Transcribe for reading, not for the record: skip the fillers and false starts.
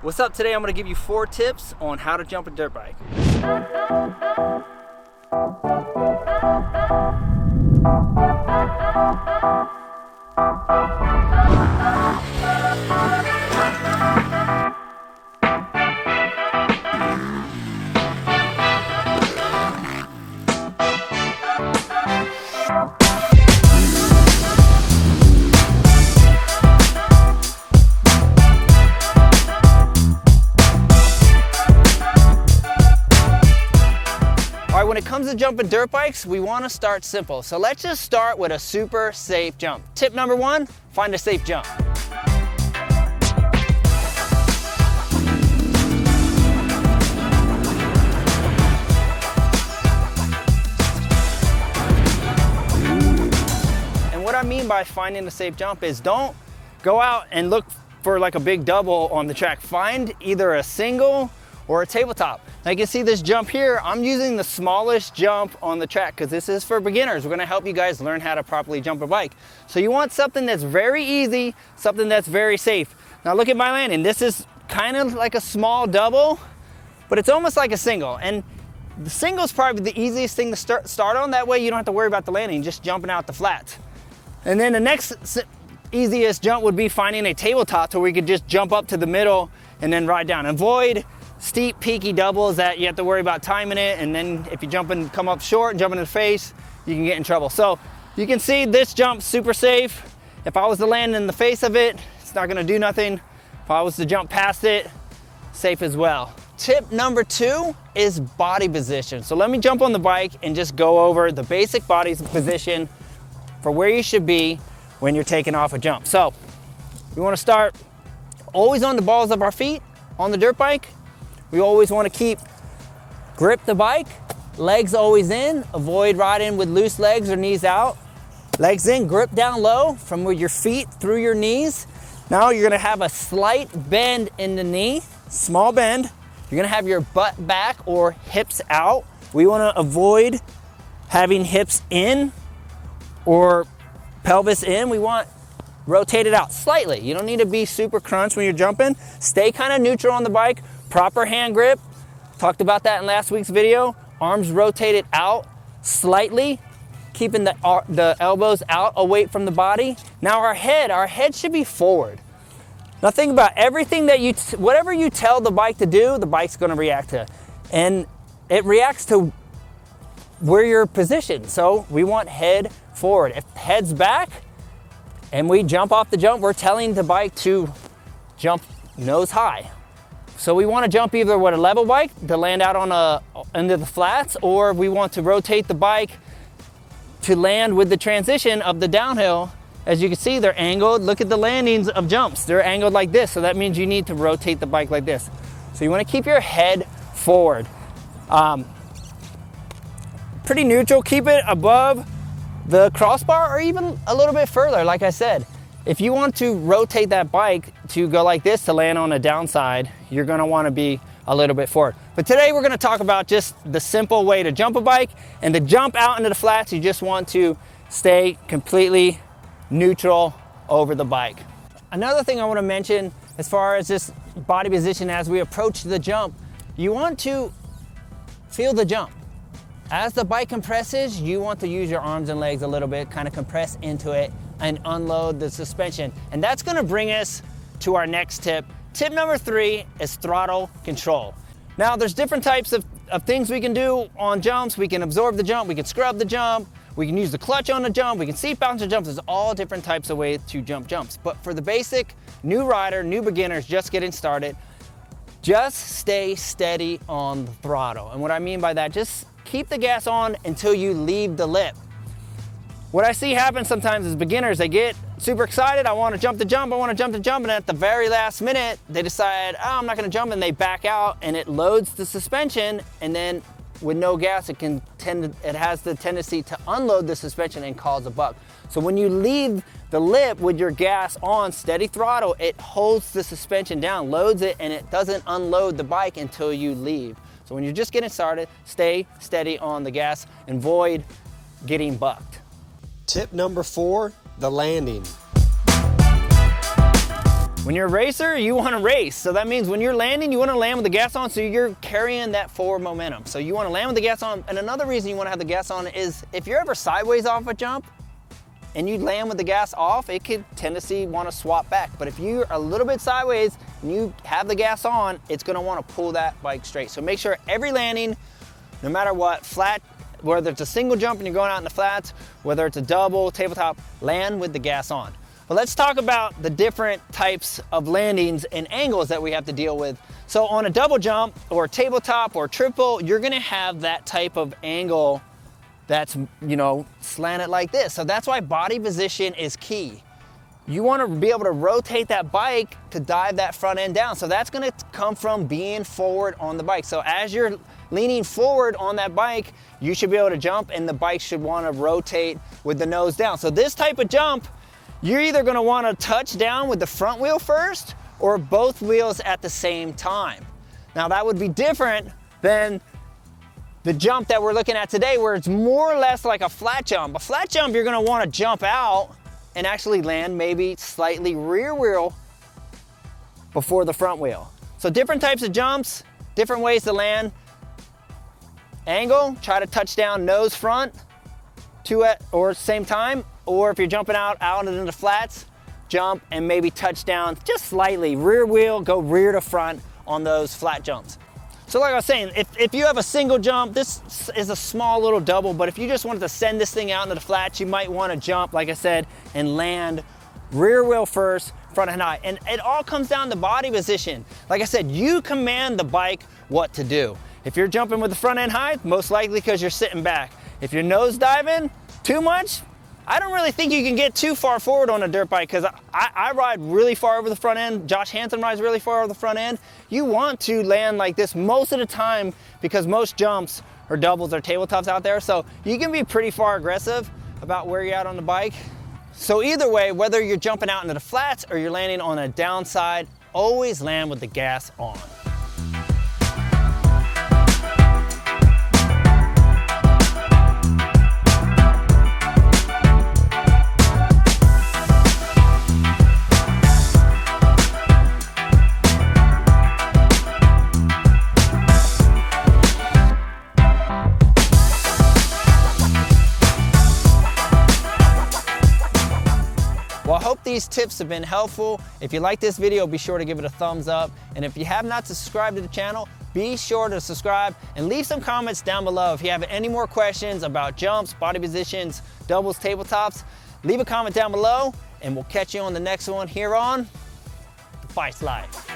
What's up? Today I'm going to give you 4 tips on how to jump a dirt bike. When it comes to jumping dirt bikes, we want to start simple. So let's just start with a super safe jump. Tip number 1, find a safe jump. And what I mean by finding a safe jump is don't go out and look for like a big double on the track. Find either a single or a tabletop. Now you can see this jump here, I'm using the smallest jump on the track because this is for beginners. We're gonna help you guys learn how to properly jump a bike. So you want something that's very easy, something that's very safe. Now look at my landing. This is kind of like a small double, but it's almost like a single. And the single is probably the easiest thing to start on. That way you don't have to worry about the landing, just jumping out the flats. And then the next easiest jump would be finding a tabletop to where you could just jump up to the middle and then ride down. Avoid steep peaky doubles that you have to worry about timing it, and then if you jump and come up short and jump in the face, you can get in trouble. So you can see this jump super safe. If I was to land in the face of it, it's not gonna do nothing. If I was to jump past it, safe as well. Tip number 2 is body position. So let me jump on the bike and just go over the basic body position for where you should be when you're taking off a jump. So we wanna start always on the balls of our feet on the dirt bike. We always want to grip the bike, legs always in, avoid riding with loose legs or knees out. Legs in, grip down low from with your feet through your knees. Now you're gonna have a slight bend in the knee, small bend. You're gonna have your butt back or hips out. We wanna avoid having hips in or pelvis in. We want rotated out slightly. You don't need to be super crunched when you're jumping. Stay kind of neutral on the bike. Proper hand grip, talked about that in last week's video. Arms rotated out slightly, keeping the elbows out away from the body. Now our head should be forward. Now think about everything that whatever you tell the bike to do, the bike's gonna react to. And it reacts to where you're positioned. So we want head forward. If head's back and we jump off the jump, we're telling the bike to jump nose high. So we want to jump either with a level bike to land out on into the flats, or we want to rotate the bike to land with the transition of the downhill. As you can see, they're angled. Look at the landings of jumps. They're angled like this, so that means you need to rotate the bike like this. So you want to keep your head forward. Pretty neutral. Keep it above the crossbar or even a little bit further, like I said. If you want to rotate that bike to go like this to land on a downside, you're gonna wanna be a little bit forward. But today we're gonna talk about just the simple way to jump a bike, and to jump out into the flats, you just want to stay completely neutral over the bike. Another thing I wanna mention as far as this body position as we approach the jump, you want to feel the jump. As the bike compresses, you want to use your arms and legs a little bit, kind of compress into it and unload the suspension. And that's gonna bring us to our next tip. Tip number 3 is throttle control. Now there's different types of things we can do on jumps. We can absorb the jump, we can scrub the jump, we can use the clutch on the jump, we can seat bounce the jumps. There's all different types of ways to jump jumps. But for the basic new rider, new beginners just getting started, just stay steady on the throttle. And what I mean by that, just keep the gas on until you leave the lip. What I see happen sometimes is beginners, they get super excited, I wanna jump the jump, and at the very last minute, they decide, oh, I'm not gonna jump, and they back out, and it loads the suspension, and then with no gas, it has the tendency to unload the suspension and cause a buck. So when you leave the lip with your gas on, steady throttle, it holds the suspension down, loads it, and it doesn't unload the bike until you leave. So when you're just getting started, stay steady on the gas and avoid getting bucked. Tip number 4, the landing. When you're a racer, you want to race. So that means when you're landing, you want to land with the gas on so you're carrying that forward momentum. So you want to land with the gas on. And another reason you want to have the gas on is if you're ever sideways off a jump and you land with the gas off, it could tendency want to swap back. But if you're a little bit sideways and you have the gas on, it's going to want to pull that bike straight. So make sure every landing, no matter what, flat, whether it's a single jump and you're going out in the flats, whether it's a double, tabletop, land with the gas on. But let's talk about the different types of landings and angles that we have to deal with. So on a double jump or tabletop or triple, you're gonna have that type of angle that's, you know, slanted like this. So that's why body position is key. You wanna be able to rotate that bike to dive that front end down. So that's gonna come from being forward on the bike. So as you're leaning forward on that bike, you should be able to jump and the bike should wanna rotate with the nose down. So this type of jump, you're either gonna wanna touch down with the front wheel first or both wheels at the same time. Now that would be different than the jump that we're looking at today where it's more or less like a flat jump. A flat jump, you're gonna wanna jump out and actually land maybe slightly rear wheel before the front wheel. So different types of jumps, different ways to land. Angle, try to touch down nose front, two at or same time. Or if you're jumping out into the flats, jump and maybe touch down just slightly. Rear wheel, go rear to front on those flat jumps. So like I was saying, if you have a single jump, this is a small little double, but if you just wanted to send this thing out into the flats, you might want to jump, like I said, and land rear wheel first, front and high. And it all comes down to body position. Like I said, you command the bike what to do. If you're jumping with the front end high, most likely because you're sitting back. If you're nose diving too much, I don't really think you can get too far forward on a dirt bike because I ride really far over the front end. Josh Hansen rides really far over the front end. You want to land like this most of the time because most jumps or doubles or tabletops out there. So you can be pretty far aggressive about where you're at on the bike. So either way, whether you're jumping out into the flats or you're landing on a downside, always land with the gas on. Well, I hope these tips have been helpful. If you like this video, be sure to give it a thumbs up. And if you have not subscribed to the channel, be sure to subscribe and leave some comments down below. If you have any more questions about jumps, body positions, doubles, tabletops, leave a comment down below and we'll catch you on the next one here on The Feisst Life.